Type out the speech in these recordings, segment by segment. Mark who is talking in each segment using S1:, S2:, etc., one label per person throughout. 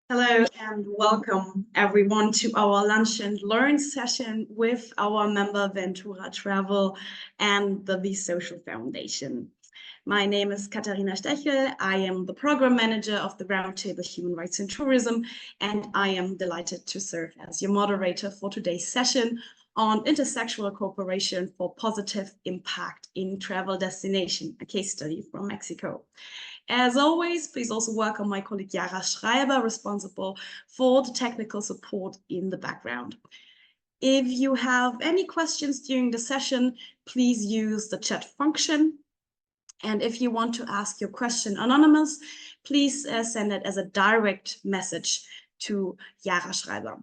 S1: Hello and welcome everyone to our Lunch and Learn session with our member Ventura Travel and the V Social Foundation. My name is Katharina Stechl. I am the program manager of the Roundtable Human Rights in Tourism, and I am delighted to serve as your moderator for today's session on intersectoral cooperation for positive impact in travel destination, a case study from Mexico. As always, please also welcome my colleague Yara Schreiber, responsible for the technical support in the background. If you have any questions during the session, please use the chat function. And if you want to ask your question anonymous, please send it as a direct message to Yara Schreiber.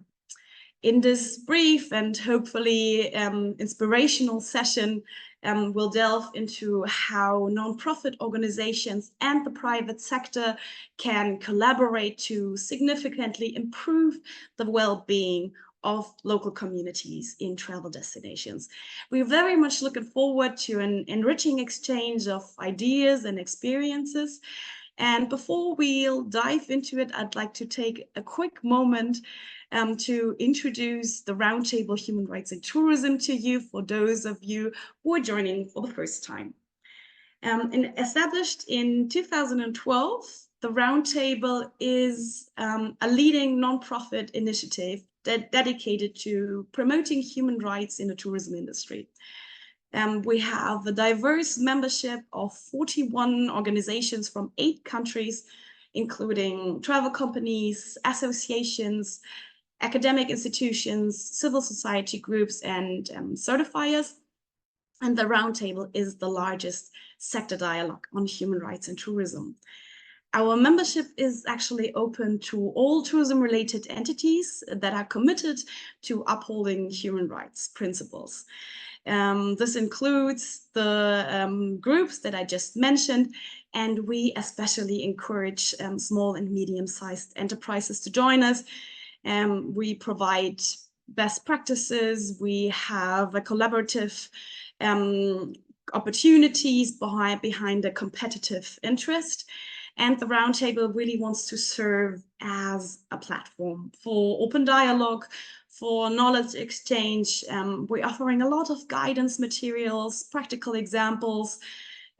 S1: In this brief and hopefully inspirational session, we'll delve into how nonprofit organizations and the private sector can collaborate to significantly improve the well-being of local communities in travel destinations. We're very much looking forward to an enriching exchange of ideas and experiences. And before we'll dive into it, I'd like to take a quick moment to introduce the Roundtable Human Rights in Tourism to you, for those of you who are joining for the first time. Established in 2012, the Roundtable is a leading nonprofit initiative dedicated to promoting human rights in the tourism industry. We have a diverse membership of 41 organizations from 8 countries, including travel companies, associations, academic institutions, civil society groups, and certifiers. And the Roundtable is the largest sector dialogue on human rights and tourism. Our membership is actually open to all tourism-related entities that are committed to upholding human rights principles. This includes the groups that I just mentioned, and we especially encourage small and medium-sized enterprises to join us. We provide best practices. We have a collaborative opportunities behind a competitive interest. And the Roundtable really wants to serve as a platform for open dialogue, for knowledge exchange. We're offering a lot of guidance materials, practical examples,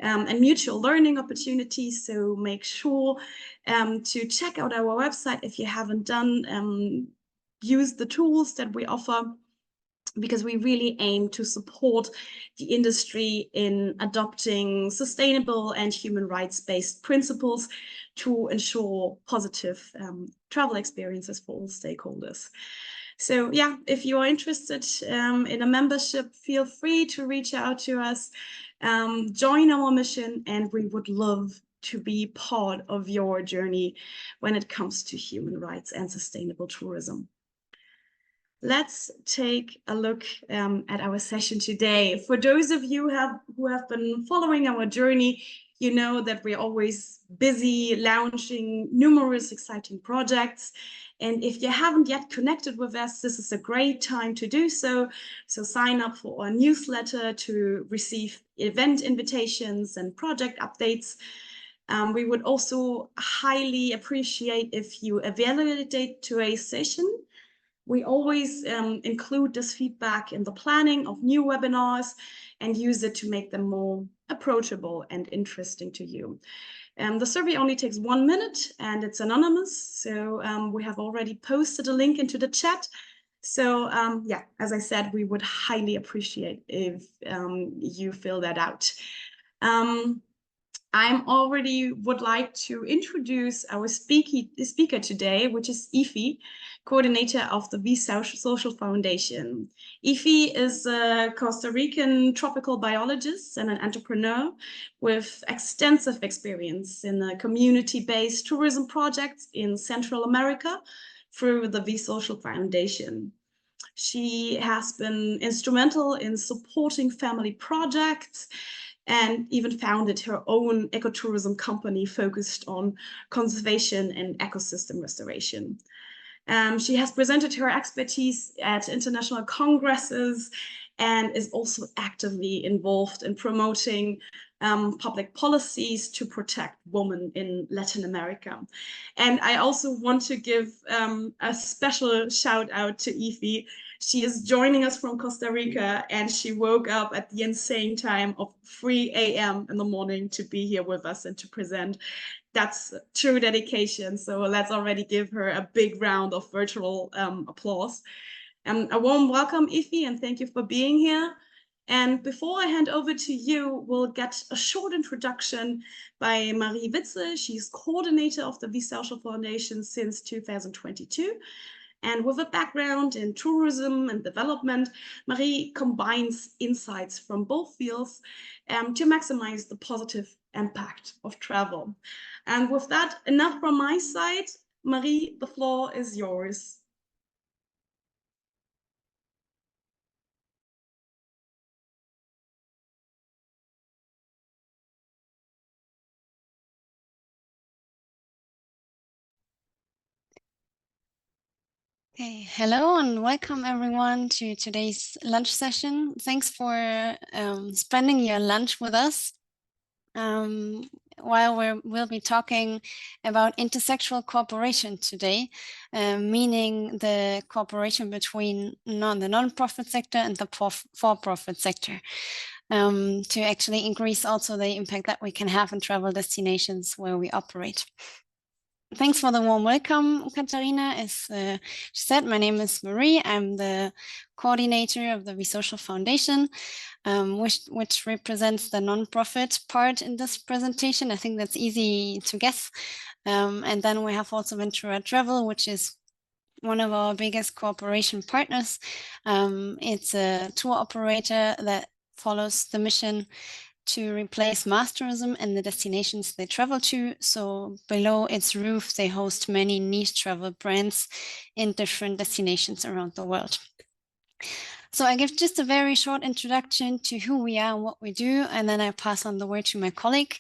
S1: and mutual learning opportunities. So make sure to check out our website if you haven't done. Use the tools that we offer, because we really aim to support the industry in adopting sustainable and human rights-based principles to ensure positive travel experiences for all stakeholders. So yeah, if you are interested in a membership, feel free to reach out to us, join our mission, and we would love to be part of your journey when it comes to human rights and sustainable tourism. Let's take a look at our session today. For those of you who have been following our journey, you know that we're always busy launching numerous exciting projects. And if you haven't yet connected with us, this is a great time to do so. So sign up for our newsletter to receive event invitations and project updates. We would also highly appreciate if you evaluate today's session. We always include this feedback in the planning of new webinars and use it to make them more approachable and interesting to you. The survey only takes 1 minute and it's anonymous. So we have already posted a link into the chat. So yeah, as I said, we would highly appreciate if you fill that out. I already would like to introduce our speaker today, which is Ifi, coordinator of the V Social Foundation. Ifi is a Costa Rican tropical biologist and an entrepreneur with extensive experience in community-based tourism projects in Central America through the V Social Foundation. She has been instrumental in supporting family projects and even founded her own ecotourism company focused on conservation and ecosystem restoration. She has presented her expertise at international congresses and is also actively involved in promoting public policies to protect women in Latin America. And I also want to give a special shout out to Ifi. She is joining us from Costa Rica, and she woke up at the insane time of 3 a.m. in the morning to be here with us and to present. That's true dedication. So let's already give her a big round of virtual applause. A warm welcome, Ifi, and thank you for being here. And before I hand over to you, we'll get a short introduction by Marie Witzel. She's coordinator of the V Social Foundation since 2022. And with a background in tourism and development, Marie combines insights from both fields to maximize the positive impact of travel. And with that, enough from my side. Marie, the floor is yours.
S2: Okay, hello and welcome everyone to today's lunch session. Thanks for spending your lunch with us. While we'll be talking about intersectoral cooperation today, meaning the cooperation between the non-profit sector and the for-profit sector, to actually increase also the impact that we can have in travel destinations where we operate. Thanks for the warm welcome, Katharina. As she said, my name is Marie. I'm the coordinator of the V Social Foundation, which represents the nonprofit part in this presentation. I think that's easy to guess. And then we have also Ventura Travel, which is one of our biggest cooperation partners. It's a tour operator that follows the mission to replace mass tourism and the destinations they travel to. So below its roof, they host many niche travel brands in different destinations around the world. So I give just a very short introduction to who we are and what we do, and then I pass on the word to my colleague.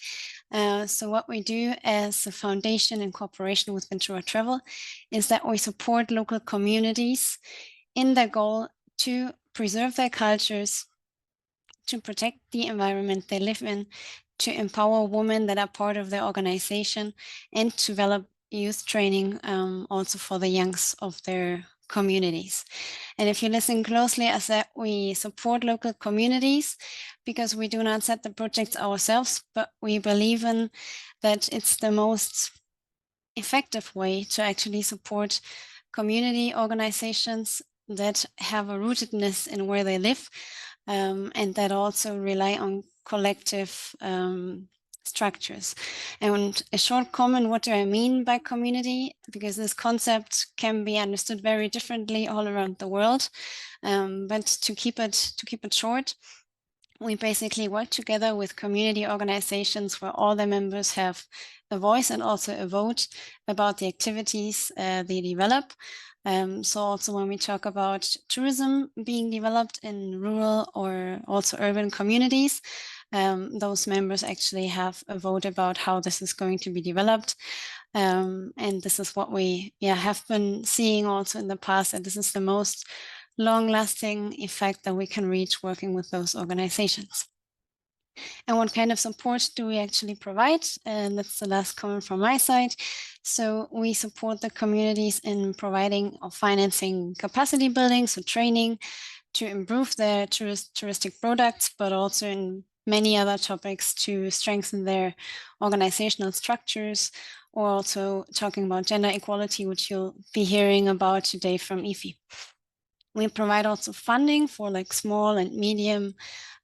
S2: So what we do as a foundation in cooperation with Ventura Travel is that we support local communities in their goal to preserve their cultures, to protect the environment they live in, to empower women that are part of their organization, and to develop youth training also for the youngs of their communities. And if you listen closely, I said we support local communities because we do not set the projects ourselves, but we believe in that it's the most effective way to actually support community organizations that have a rootedness in where they live, and that also rely on collective structures. And a short comment, what do I mean by community? Because this concept can be understood very differently all around the world. But to keep it short, we basically work together with community organizations where all the members have a voice and also a vote about the activities they develop. So also when we talk about tourism being developed in rural or also urban communities, those members actually have a vote about how this is going to be developed. And this is what we have been seeing also in the past, and this is the most long-lasting effect that we can reach working with those organizations. And what kind of support do we actually provide? And that's the last comment from my side. So we support the communities in providing or financing capacity building, so training to improve their touristic products, but also in many other topics to strengthen their organizational structures, or also talking about gender equality, which you'll be hearing about today from Ifi. We provide also funding for like small and medium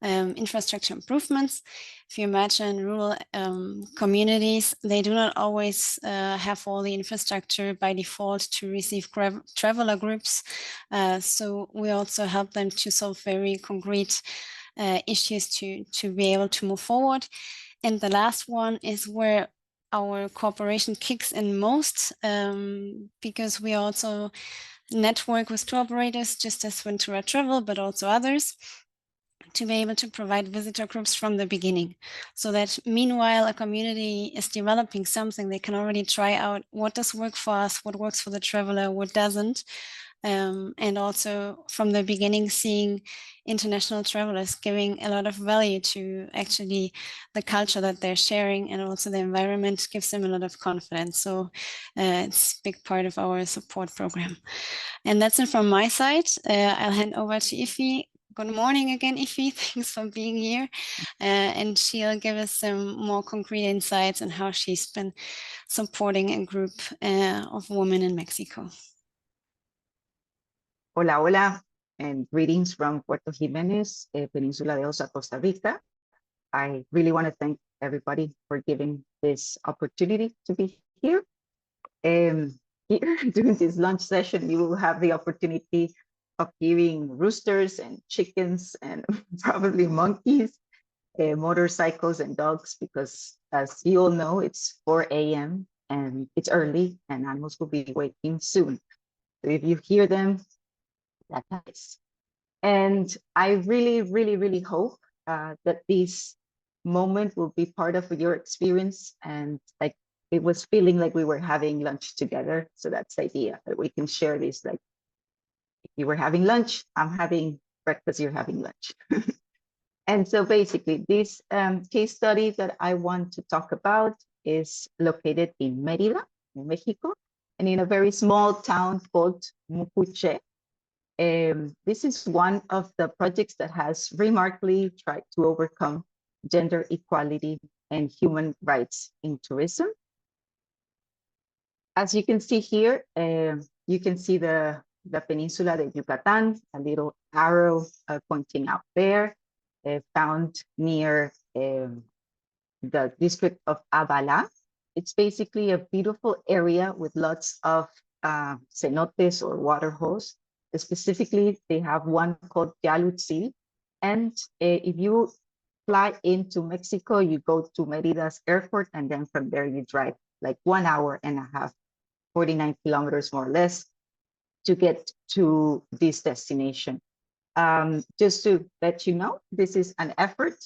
S2: infrastructure improvements. If you imagine rural communities, they do not always have all the infrastructure by default to receive traveler groups. So we also help them to solve very concrete issues to be able to move forward. And the last one is where our cooperation kicks in most, because we also network with tour operators, just as Ventura Travel, but also others, to be able to provide visitor groups from the beginning, so that meanwhile a community is developing something, they can already try out what does work for us, what works for the traveler, what doesn't, and also from the beginning seeing international travelers giving a lot of value to actually the culture that they're sharing, and also the environment gives them a lot of confidence. So it's a big part of our support program. And that's it from my side. I'll hand over to Ifi. Good morning again, Ifi. Thanks for being here. And she'll give us some more concrete insights on how she's been supporting a group of women in Mexico.
S3: Hola, hola, and greetings from Puerto Jiménez, Peninsula de Osa, Costa Rica. I really want to thank everybody for giving this opportunity to be here. Here during this lunch session, you will have the opportunity of hearing roosters and chickens and probably monkeys, motorcycles and dogs, because as you all know, it's 4 a.m. and it's early and animals will be waking soon. So if you hear them, that's nice. And I really, really, really hope that this moment will be part of your experience, and like it was feeling like we were having lunch together. So that's the idea, that we can share this, like if you were having lunch, I'm having breakfast, you're having lunch. And so basically this case study that I want to talk about is located in Mérida, in Mexico, and in a very small town called Mucuyché. This is one of the projects that has remarkably tried to overcome gender equality and human rights in tourism. As you can see here, you can see the Peninsula de Yucatan, a little arrow pointing out there, found near the district of Abala. It's basically a beautiful area with lots of cenotes or water holes. Specifically, they have one called Witzel. And if you fly into Mexico, you go to Merida's airport, and then from there you drive like 1 hour and a half, 49 kilometers more or less, to get to this destination. Just to let you know, this is an effort.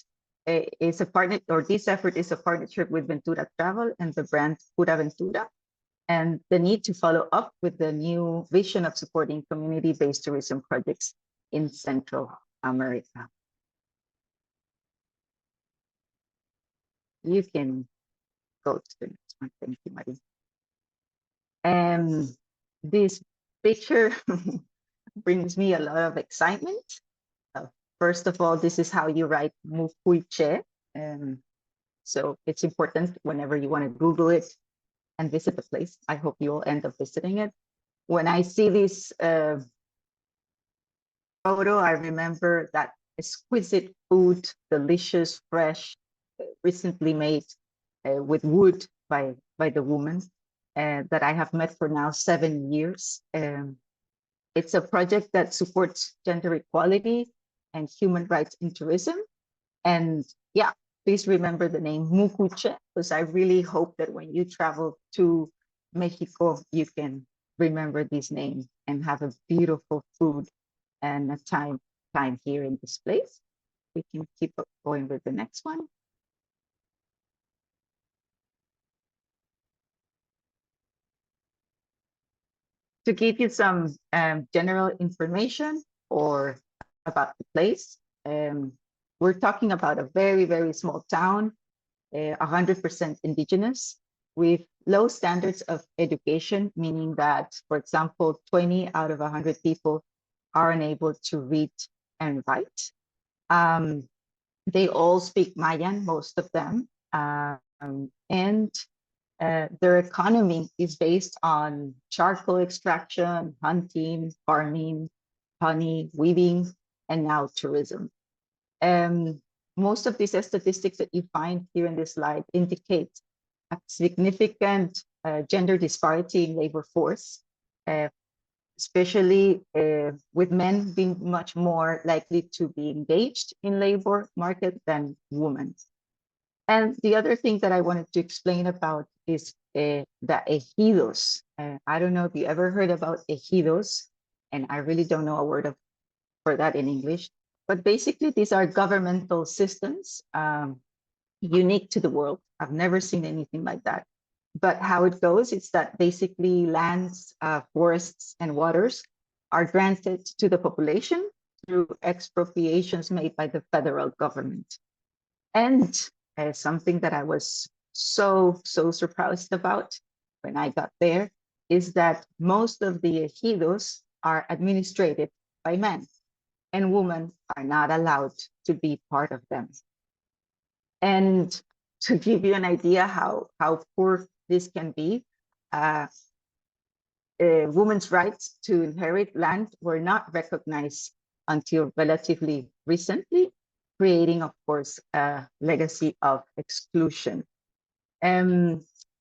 S3: It's a partner, or this effort is a partnership with Ventura Travel and the brand Pura Ventura, and the need to follow up with the new vision of supporting community-based tourism projects in Central America. You can go to the next one. Thank you, Marie. This picture brings me a lot of excitement. First of all, this is how you write Mucuyché. So it's important whenever you want to Google it and visit the place. I hope you will end up visiting it. When I see this photo, I remember that exquisite food, delicious, fresh, recently made with wood by the woman that I have met for now 7 years. It's a project that supports gender equality and human rights in tourism. And yeah, please remember the name Mucuyché, because I really hope that when you travel to Mexico, you can remember this name and have a beautiful food and a time here in this place. We can keep going with the next one. To give you some general information or about the place, we're talking about a very, very small town, 100% indigenous, with low standards of education, meaning that, for example, 20 out of 100 people are unable to read and write. They all speak Mayan, most of them, and their economy is based on charcoal extraction, hunting, farming, honey, weaving, and now tourism. Most of these statistics that you find here in this slide indicate a significant gender disparity in labor force, especially with men being much more likely to be engaged in labor market than women. And the other thing that I wanted to explain about is the ejidos. I don't know if you ever heard about ejidos, and I really don't know a word for that in English, but basically these are governmental systems unique to the world. I've never seen anything like that. But how it goes is that basically lands, forests, and waters are granted to the population through expropriations made by the federal government. And something that I was so surprised about when I got there is that most of the ejidos are administrated by men, and women are not allowed to be part of them. And to give you an idea how poor this can be, women's rights to inherit land were not recognized until relatively recently, creating, of course, a legacy of exclusion.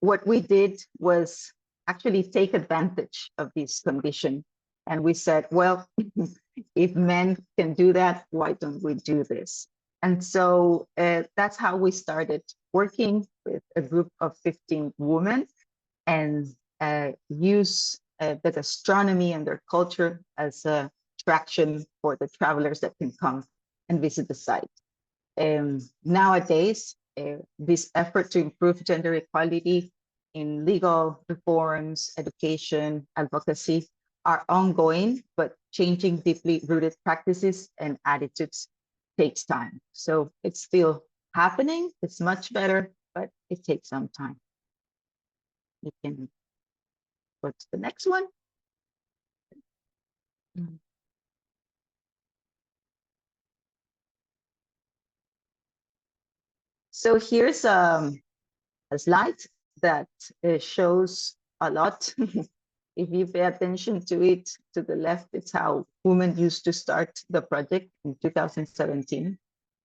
S3: What we did was actually take advantage of this condition. And we said, well, if men can do that, why don't we do this? And so that's how we started working with a group of 15 women and use the gastronomy and their culture as a attraction for the travelers that can come and visit the site. Nowadays, this effort to improve gender equality in legal reforms, education, advocacy are ongoing, but changing deeply rooted practices and attitudes takes time. So it's still happening. It's much better, but it takes some time. You can go to the next one. So here's a slide that shows a lot. If you pay attention to it, to the left, it's how women used to start the project in 2017.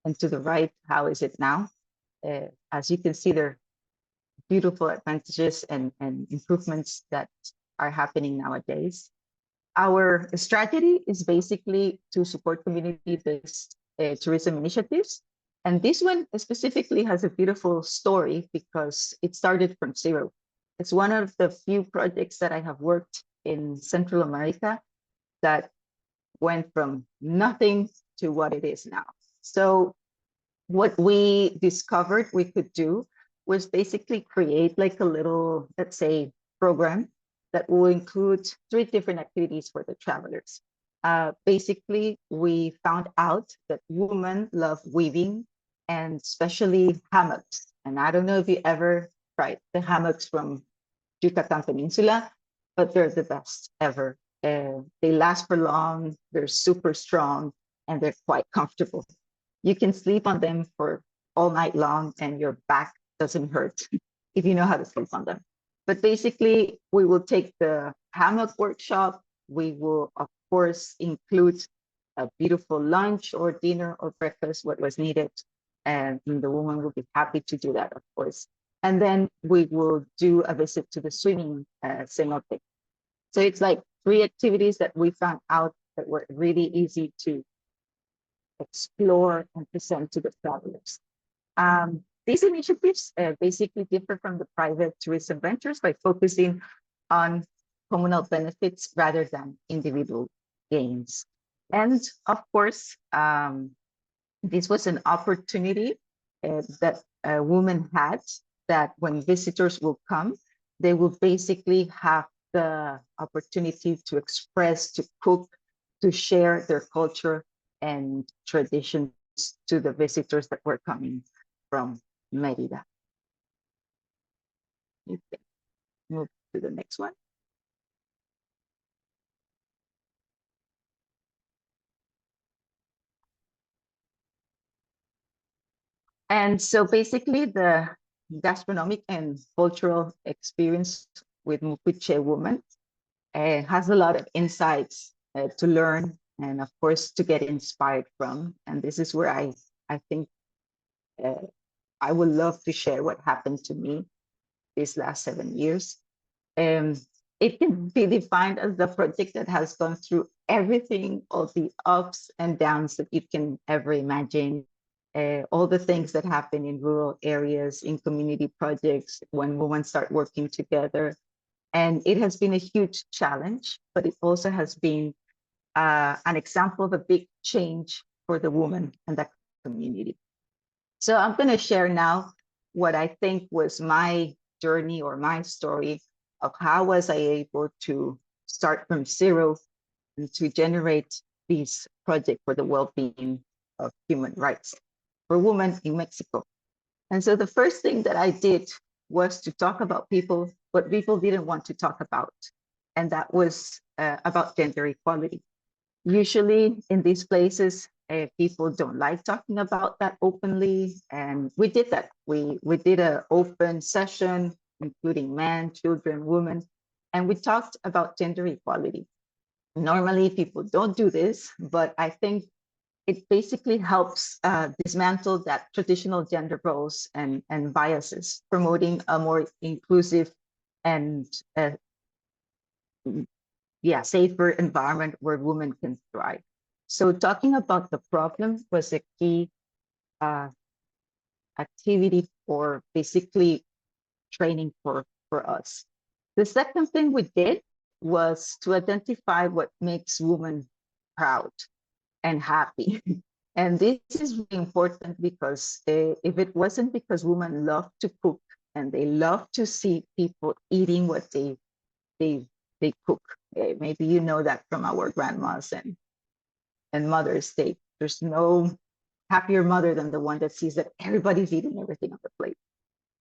S3: And to the right, how is it now? As you can see, there are beautiful advantages and improvements that are happening nowadays. Our strategy is basically to support community-based tourism initiatives. And this one specifically has a beautiful story because it started from zero. It's one of the few projects that I have worked in Central America that went from nothing to what it is now. So what we discovered we could do was basically create like a little, let's say, program that will include 3 different activities for the travelers. Basically, we found out that women love weaving and especially hammocks. And I don't know if you ever tried the hammocks from Yucatan Peninsula, but they're the best ever. They last for long, they're super strong, and they're quite comfortable. You can sleep on them for all night long and your back doesn't hurt if you know how to sleep on them. But basically, we will take the hammock workshop. We will, of course, include a beautiful lunch or dinner or breakfast, what was needed. And the woman will be happy to do that, of course. And then we will do a visit to the swimming cenote. So it's like 3 activities that we found out that were really easy to explore and present to the travelers. These initiatives basically differ from the private tourism ventures by focusing on communal benefits rather than individual gains. And of course, this was an opportunity that women had, that when visitors will come, they will basically have the opportunity to express, to cook, to share their culture and traditions to the visitors that were coming from Merida. Okay. Move to the next one. And so basically the gastronomic and cultural experience with Mucuyché women has a lot of insights to learn and of course to get inspired from. And this is where I think I would love to share what happened to me these last 7 years. It can be defined as the project that has gone through everything, all the ups and downs that you can ever imagine, all the things that happen in rural areas, in community projects, when women start working together. And it has been a huge challenge, but it also has been an example of a big change for the woman and that community. So I'm going to share now what I think was my journey or my story of how was I able to start from zero to generate this project for the well-being of human rights for women in Mexico. And so the first thing that I did was to talk about what people didn't want to talk about. And that was about gender equality. Usually in these places, people don't like talking about that openly. And we did that. We did an open session, including men, children, women, and we talked about gender equality. Normally people don't do this, but I think it basically helps dismantle that traditional gender roles and biases, promoting a more inclusive and safer environment where women can thrive. So talking about the problem was a key activity for basically training for us. The second thing we did was to identify what makes women proud and happy. And this is really important because if it wasn't because women love to cook and they love to see people eating what they cook, maybe you know that from our grandmas and mothers. There's no happier mother than the one that sees that everybody's eating everything on the plate.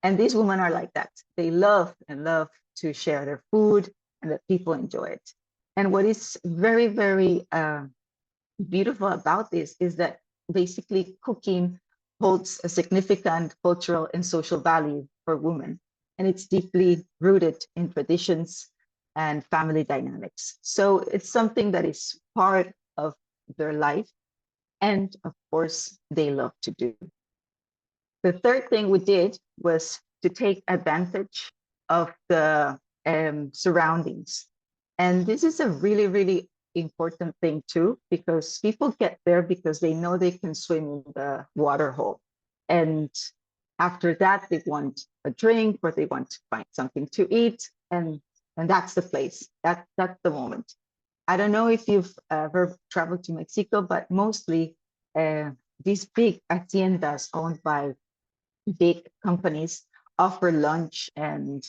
S3: And these women are like that. They love to share their food and that people enjoy it. And what is very, very beautiful about this is that basically cooking holds a significant cultural and social value for women. And it's deeply rooted in traditions and family dynamics. So it's something that is part of their life. And of course, they love to do. The third thing we did was to take advantage of the surroundings. And this is a really, really important thing too, because people get there because they know they can swim in the water hole. And after that, they want a drink or they want to find something to eat. And that's the place, that's the moment. I don't know if you've ever traveled to Mexico, but mostly these big haciendas owned by big companies offer lunch and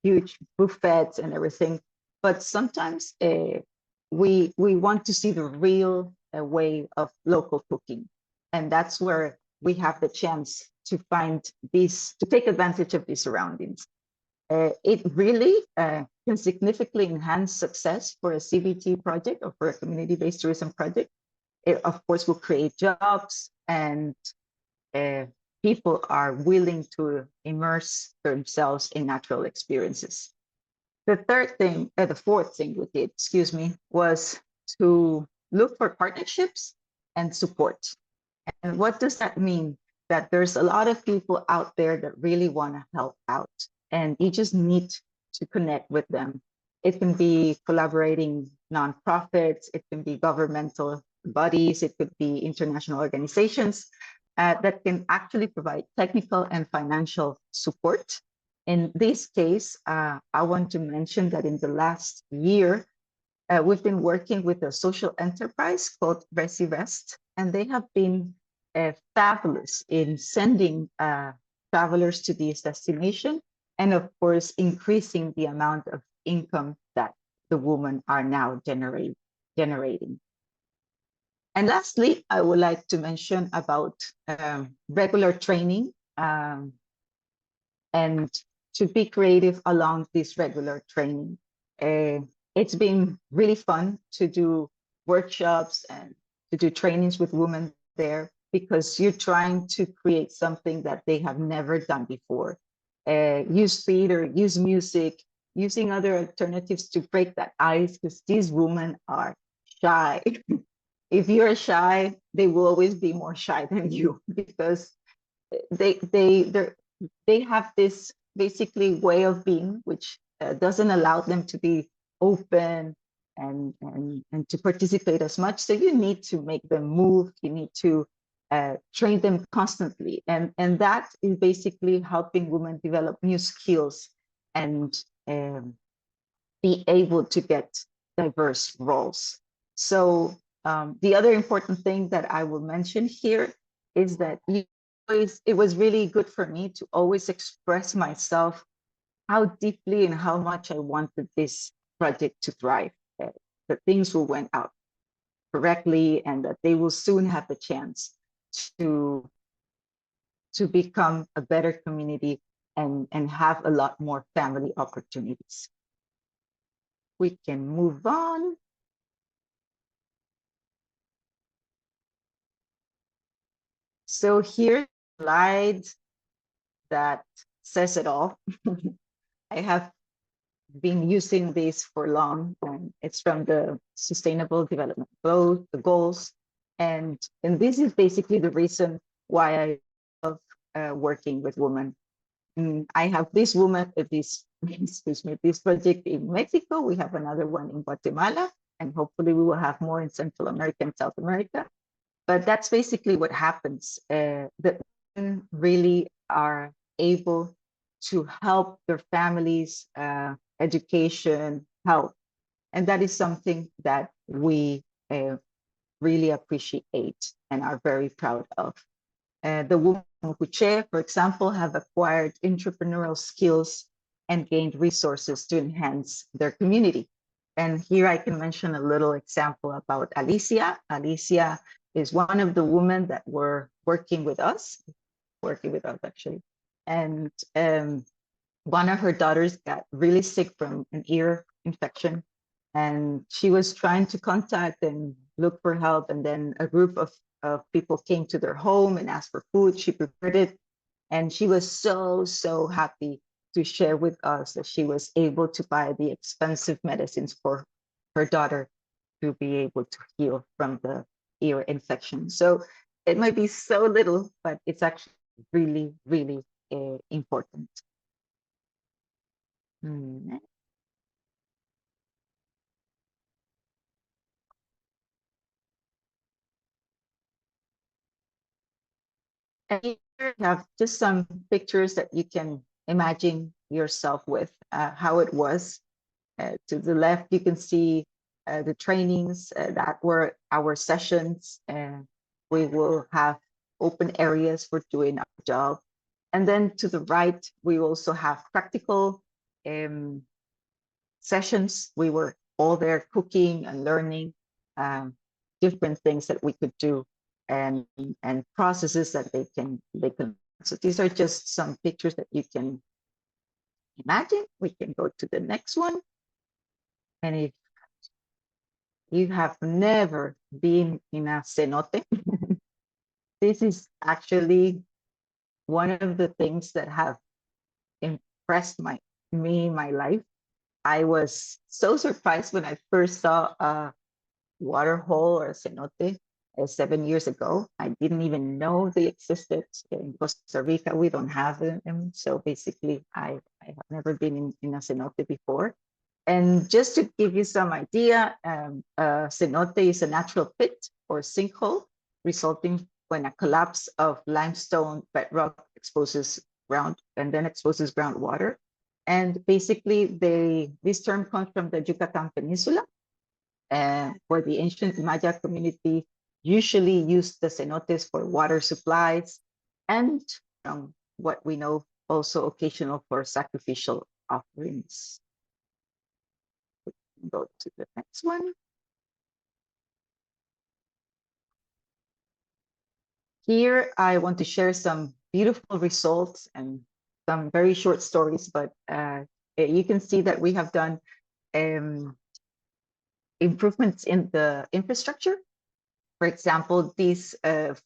S3: huge buffets and everything. But sometimes we want to see the real way of local cooking. And that's where we have the chance to take advantage of these surroundings. It really can significantly enhance success for a CBT project or for a community-based tourism project. It, of course, will create jobs and people are willing to immerse themselves in natural experiences. The fourth thing we did, was to look for partnerships and support. And what does that mean? That there's a lot of people out there that really want to help out, and you just need to connect with them. It can be collaborating nonprofits, it can be governmental bodies, it could be international organizations that can actually provide technical and financial support. In this case, I want to mention that in the last year, we've been working with a social enterprise called ResiVest, and they have been fabulous in sending travelers to this destination, and of course, increasing the amount of income that the women are now generating. And lastly, I would like to mention about regular training and to be creative along this regular training. It's been really fun to do workshops and to do trainings with women there, because you're trying to create something that they have never done before. Use theater, use music, using other alternatives to break that ice, because these women are shy. If you're shy, they will always be more shy than you, because they have this basically way of being which doesn't allow them to be open and to participate as much. So you need to make them move, you need to train them constantly, and that is basically helping women develop new skills and be able to get diverse roles. So the other important thing that I will mention here is that it was really good for me to always express myself how deeply and how much I wanted this project to thrive. that things will went out correctly and that they will soon have the chance to become a better community and have a lot more family opportunities. We can move on. So here's a slide that says it all. I have been using this for long, and it's from the Sustainable Development Goals. And this is basically the reason why I love working with women. I have this woman, this project in Mexico. We have another one in Guatemala, and hopefully we will have more in Central America and South America. But that's basically what happens. That women really are able to help their families, education, health. And that is something that we really appreciate and are very proud of. The women in Mucuyché, for example, have acquired entrepreneurial skills and gained resources to enhance their community. And here I can mention a little example about Alicia. Alicia is one of the women that were working with us actually. And one of her daughters got really sick from an ear infection, and she was trying to contact and look for help. And then a group of people came to their home and asked for food. She prepared it, and she was so happy to share with us that she was able to buy the expensive medicines for her daughter to be able to heal from the ear infection. So it might be so little, but it's actually really important. And here you have just some pictures that you can imagine yourself with how it was. To the left, you can see the trainings that were our sessions, and we will have open areas for doing our job. And then to the right, we also have practical sessions. We were all there cooking and learning different things that we could do and processes that they can. So these are just some pictures that you can imagine. We can go to the next one. And if you have never been in a cenote, this is actually one of the things that have impressed me in my life. I was so surprised when I first saw a water hole or a cenote 7 years ago. I didn't even know they existed. In Costa Rica, we don't have them. So basically, I have never been in a cenote before. And just to give you some idea, a cenote is a natural pit or sinkhole resulting when a collapse of limestone bedrock exposes groundwater. And basically, this term comes from the Yucatan Peninsula, where the ancient Maya community usually used the cenotes for water supplies, and from what we know, also occasional for sacrificial offerings. We can go to the next one. Here, I want to share some beautiful results and some very short stories, but you can see that we have done improvements in the infrastructure. For example, this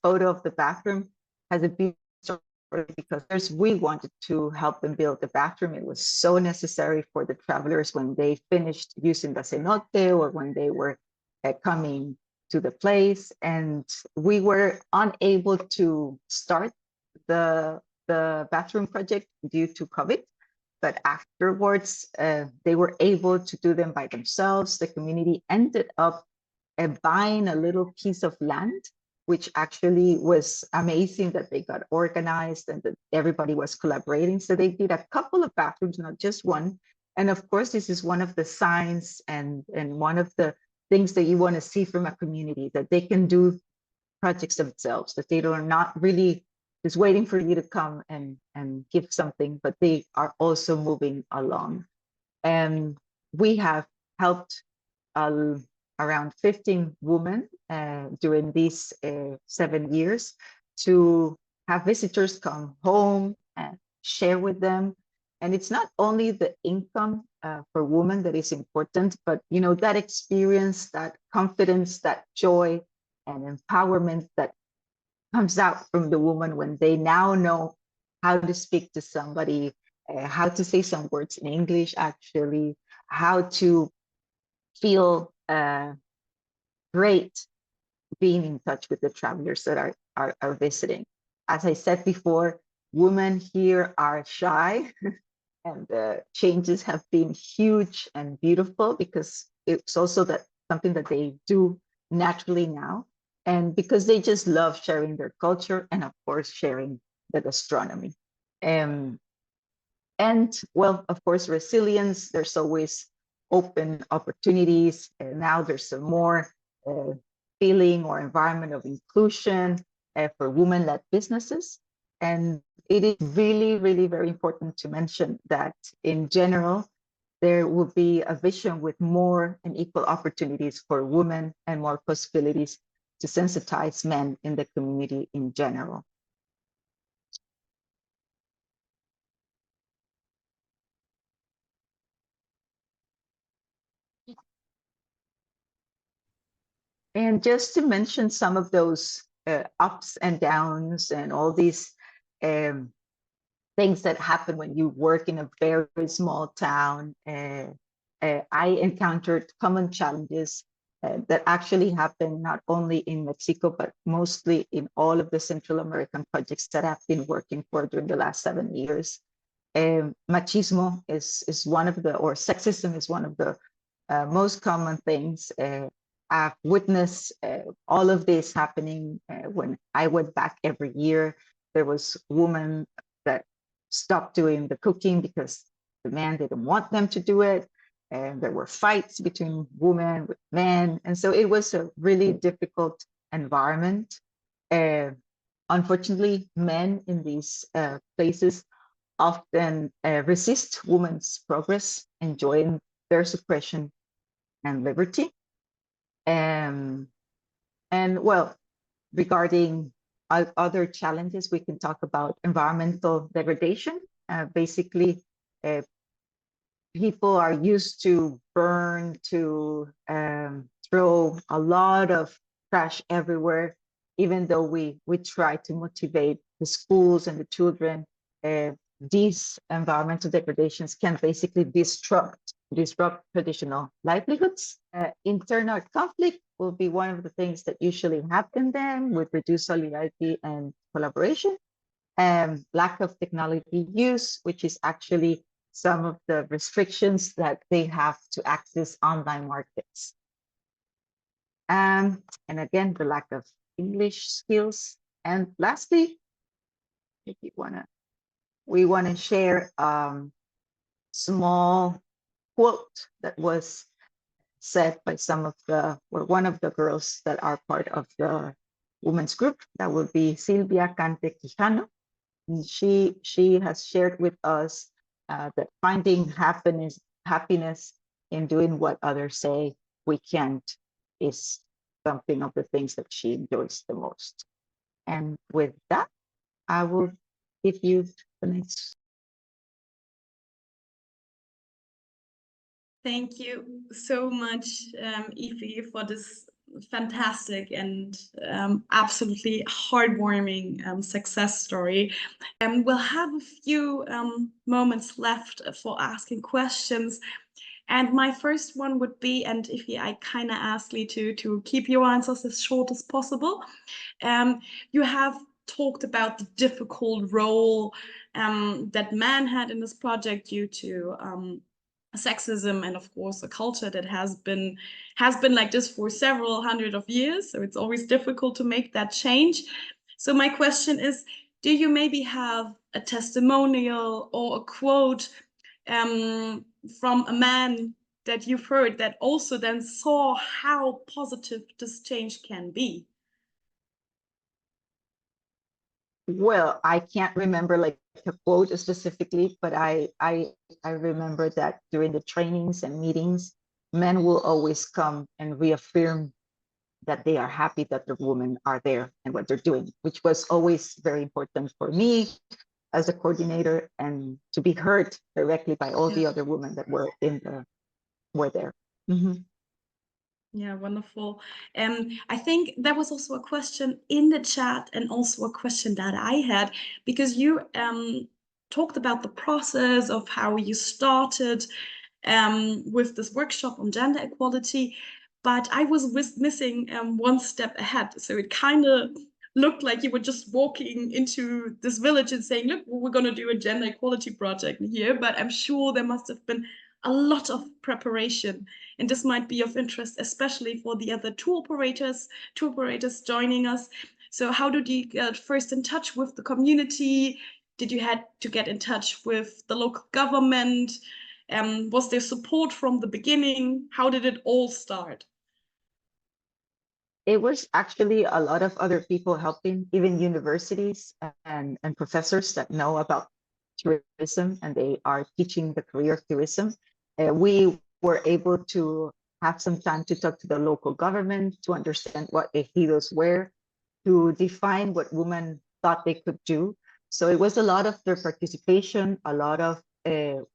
S3: photo of the bathroom has a beautiful story because we wanted to help them build the bathroom. It was so necessary for the travelers when they finished using the cenote or when they were coming to the place. And we were unable to start the bathroom project due to COVID. But afterwards, they were able to do them by themselves. The community ended up buying a little piece of land, which actually was amazing that they got organized and that everybody was collaborating. So they did a couple of bathrooms, not just one. And of course, this is one of the signs and one of the things that you want to see from a community, that they can do projects themselves, that they are not really just waiting for you to come and give something, but they are also moving along. And we have helped around 15 women during these 7 years to have visitors come home and share with them. And it's not only the income for women that is important, but that experience, that confidence, that joy and empowerment that comes out from the woman when they now know how to speak to somebody, how to say some words in English, actually, how to feel great being in touch with the travelers that are visiting. As I said before, women here are shy and the changes have been huge and beautiful because it's also something that they do naturally now. And because they just love sharing their culture and of course sharing the gastronomy. And well, of course, resilience, there's always open opportunities. And now there's some more feeling or environment of inclusion for women-led businesses. And it is really, really very important to mention that in general, there will be a vision with more and equal opportunities for women and more possibilities to sensitize men in the community in general. And just to mention some of those ups and downs and all these things that happen when you work in a very small town, I encountered common challenges that actually happen not only in Mexico, but mostly in all of the Central American projects that I've been working for during the last 7 years. Machismo is one of or sexism is one of the most common things. I've witnessed all of this happening when I went back every year. There was women that stopped doing the cooking because the man didn't want them to do it. And there were fights between women with men. And so it was a really difficult environment. Unfortunately, men in these places often resist women's progress, enjoying their suppression and liberty. And well, regarding other challenges, we can talk about environmental degradation. Basically, people are used to burn, to throw a lot of trash everywhere, even though we try to motivate the schools and the children. These environmental degradations can basically disrupt traditional livelihoods. Internal conflict will be one of the things that usually happen then with reduced solidarity and collaboration. Lack of technology use, which is actually some of the restrictions that they have to access online markets. And again, the lack of English skills. And lastly, if you we want to share small quote that was said by one of the girls that are part of the women's group. That would be Silvia Cante Quijano. She has shared with us that finding happiness in doing what others say we can't is something of the things that she enjoys the most. And with that, I will give you the next.
S1: Thank you so much, Ifi, for this fantastic and absolutely heartwarming success story. We'll have a few moments left for asking questions. And my first one would be, and Ifi, I kind of ask you to keep your answers as short as possible. You have talked about the difficult role that man had in this project due to sexism and of course a culture that has been like this for several hundred of years, so it's always difficult to make that change. So my question is, do you maybe have a testimonial or a quote from a man that you've heard that also then saw how positive this change can be?
S3: Well, I can't remember like a quote specifically, but I remember that during the trainings and meetings, men will always come and reaffirm that they are happy that the women are there and what they're doing, which was always very important for me as a coordinator, and to be heard directly by all the other women that were there. Mm-hmm.
S1: Yeah, wonderful. I think there was also a question in the chat and also a question that I had, because you talked about the process of how you started with this workshop on gender equality, but I was missing one step ahead. So it kind of looked like you were just walking into this village and saying, look, we're going to do a gender equality project here, but I'm sure there must have been a lot of preparation. And this might be of interest, especially for the other tour operators joining us. So how did you get first in touch with the community? Did you had to get in touch with the local government? Was there support from the beginning? How did it all start?
S3: It was actually a lot of other people helping, even universities and professors that know about tourism, and they are teaching the career of tourism. We were able to have some time to talk to the local government, to understand what ejidos were, to define what women thought they could do. So it was a lot of their participation, a lot of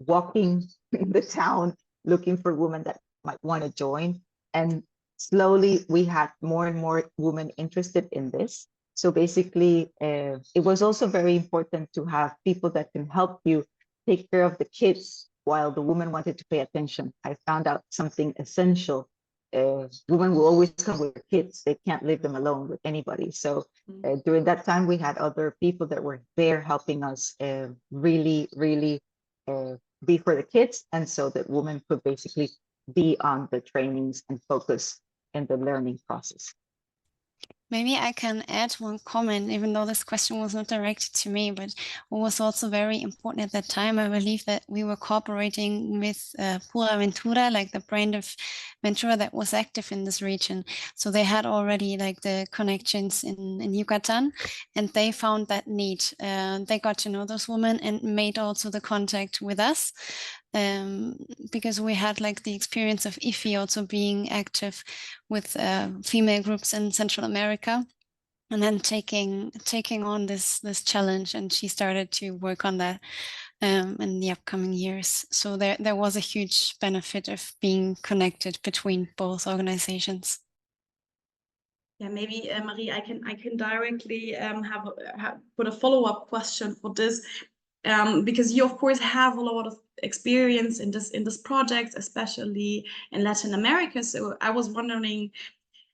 S3: walking in the town, looking for women that might want to join. And slowly we had more and more women interested in this. So basically, it was also very important to have people that can help you take care of the kids while the women wanted to pay attention. I found out something essential. Women will always come with their kids. They can't leave them alone with anybody. So during that time, we had other people that were there helping us really be for the kids. And so that women could basically be on the trainings and focus in the learning process.
S2: Maybe I can add one comment, even though this question was not directed to me, but what was also very important at that time, I believe that we were cooperating with Pura Ventura, like the brand of Ventura that was active in this region. So they had already like the connections in Yucatan, and they found that need. They got to know those women and made also the contact with us. Because we had like the experience of Ifi also being active with female groups in Central America, and then taking on this challenge, and she started to work on that in the upcoming years. So there was a huge benefit of being connected between both organizations.
S1: Yeah, maybe Marie, I can directly put a follow-up question for this, because you of course have a lot of experience in this project, especially in Latin America. So I was wondering,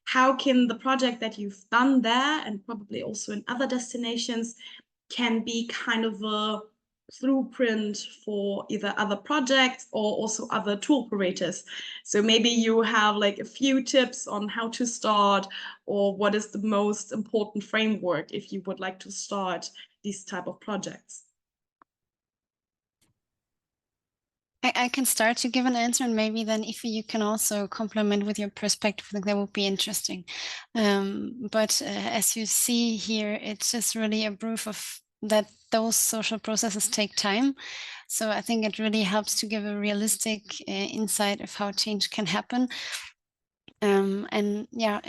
S1: how can the project that you've done there and probably also in other destinations can be kind of a blueprint for either other projects or also other tour operators? So maybe you have like a few tips on how to start, or what is the most important framework if you would like to start these type of projects.
S2: I can start to give an answer, and maybe then if you can also complement with your perspective, I think that would be interesting. But as you see here, it's just really a proof of that those social processes take time. So I think it really helps to give a realistic insight of how change can happen. And yeah,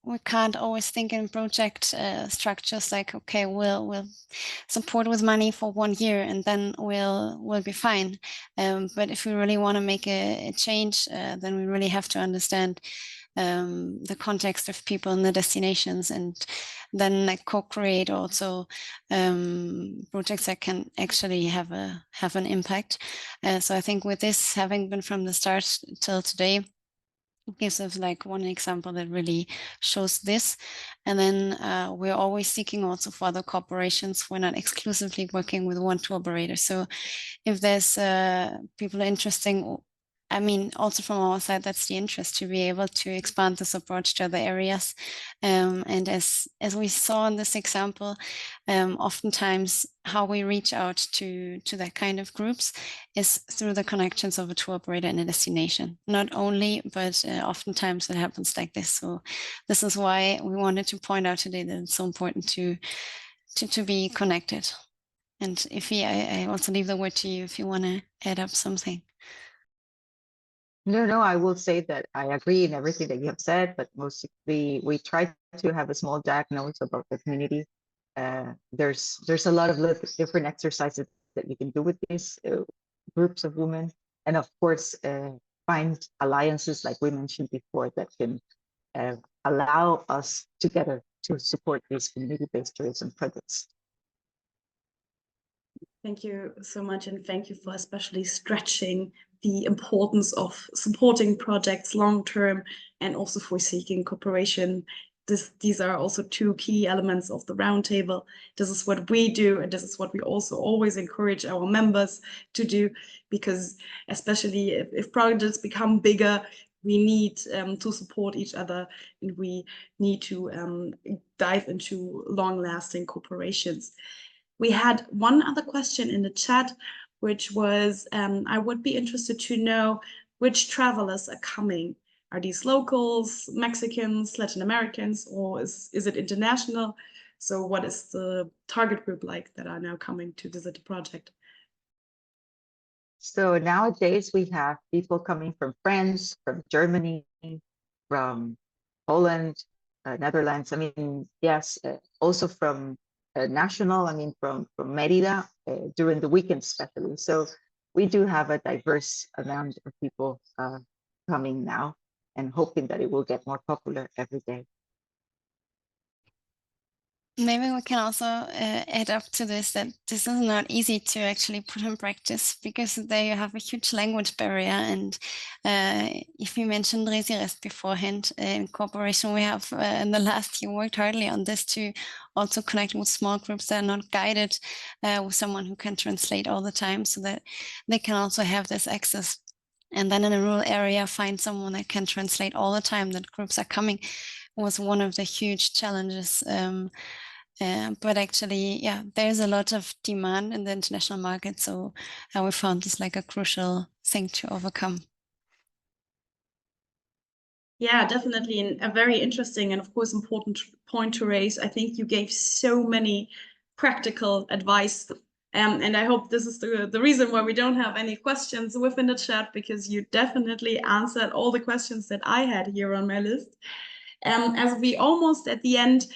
S2: we can't always think in project structures like, okay, we'll support with money for 1 year and then we'll be fine. But if we really want to make a change, then we really have to understand the context of people and the destinations, and then like co-create also projects that can actually have an impact. So I think with this having been from the start till today, gives us like one example that really shows this. And then we're always seeking also for other corporations. We're not exclusively working with one tour operator. So if there's people interesting, I mean, also from our side, that's the interest, to be able to expand this approach to other areas. And as we saw in this example, oftentimes how we reach out to that kind of groups is through the connections of a tour operator in a destination. Not only, but oftentimes it happens like this. So this is why we wanted to point out today that it's so important to be connected. And Ifi, I also leave the word to you if you want to add up something.
S3: No, I will say that I agree in everything that you have said, but mostly we try to have a small diagnosis about the community. There's a lot of different exercises that you can do with these groups of women, and of course, find alliances like we mentioned before that can allow us together to support these community-based tourism projects.
S1: Thank you so much, and thank you for especially stretching the importance of supporting projects long-term and also for seeking cooperation. These are also two key elements of the roundtable. This is what we do, and this is what we also always encourage our members to do, because especially if projects become bigger, we need to support each other, and we need to dive into long-lasting cooperations. We had one other question in the chat, which was, I would be interested to know which travelers are coming. Are these locals, Mexicans, Latin Americans, or is it international? So what is the target group like that are now coming to visit the project?
S3: So nowadays we have people coming from France, from Germany, from Poland, Netherlands. I mean, yes, also from national, I mean, from Merida during the weekend especially. So we do have a diverse amount of people coming now, and hoping that it will get more popular every day.
S2: Maybe we can also add up to this that this is not easy to actually put in practice, because there you have a huge language barrier. And if you mentioned ResiRest beforehand, in cooperation we have in the last year worked hardly on this to also connect with small groups that are not guided with someone who can translate all the time, so that they can also have this access. And then in a rural area, find someone that can translate all the time that groups are coming was one of the huge challenges. But actually, yeah, there's a lot of demand in the international market. So we found this like a crucial thing to overcome.
S1: Yeah, definitely, and a very interesting and of course important point to raise. I think you gave so many practical advice, and I hope this is the reason why we don't have any questions within the chat, because you definitely answered all the questions that I had here on my list. As we almost at the end,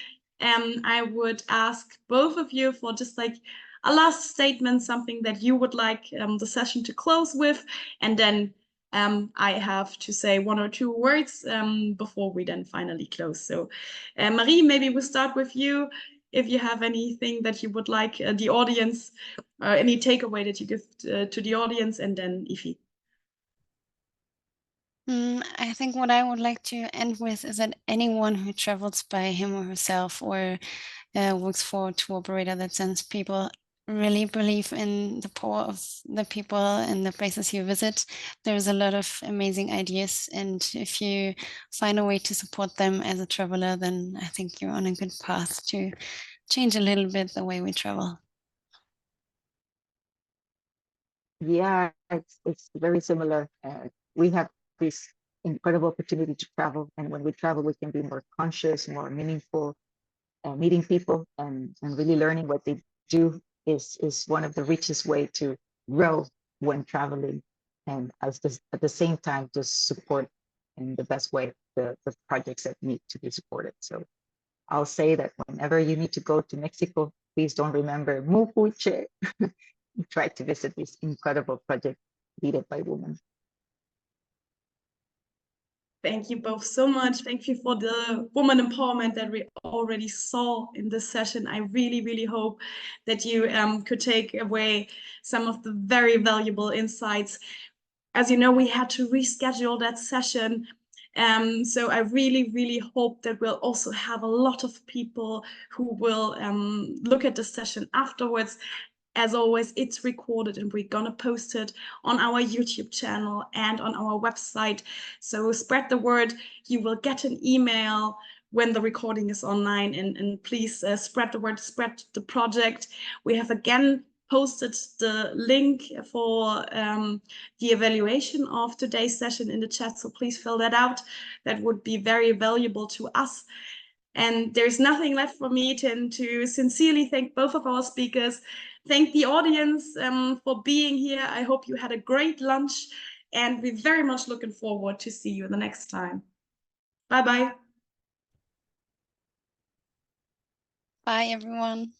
S1: I would ask both of you for just like a last statement, something that you would like the session to close with, and then I have to say one or two words before we then finally close. So Marie, maybe we'll start with you. If you have anything that you would like the audience, any takeaway that you give to the audience, and then Ifi.
S2: I think what I would like to end with is that anyone who travels by him or herself or works for a tour operator that sends people really believe in the power of the people and the places you visit. There's a lot of amazing ideas, and if you find a way to support them as a traveler, then I think you're on a good path to change a little bit the way we travel.
S3: Yeah, it's very similar. We have this incredible opportunity to travel, and when we travel, we can be more conscious, more meaningful, meeting people and really learning what they do is one of the richest way to grow when traveling, and at the same time just support in the best way the projects that need to be supported. So I'll say that whenever you need to go to Mexico, please don't remember Mucuyché. Try to visit this incredible project led by women.
S1: Thank you both so much. Thank you for the woman empowerment that we already saw in this session. I really, really hope that you could take away some of the very valuable insights. As you know, we had to reschedule that session. So I really, really hope that we'll also have a lot of people who will look at the session afterwards. As always, it's recorded and we're gonna post it on our YouTube channel and on our website. So spread the word. You will get an email when the recording is online, and please spread the word, spread the project. We have again posted the link for the evaluation of today's session in the chat, so please fill that out. That would be very valuable to us. And there's nothing left for me than to sincerely thank both of our speakers, thank the audience for being here. I hope you had a great lunch, and we're very much looking forward to see you the next time. Bye-bye.
S2: Bye, everyone.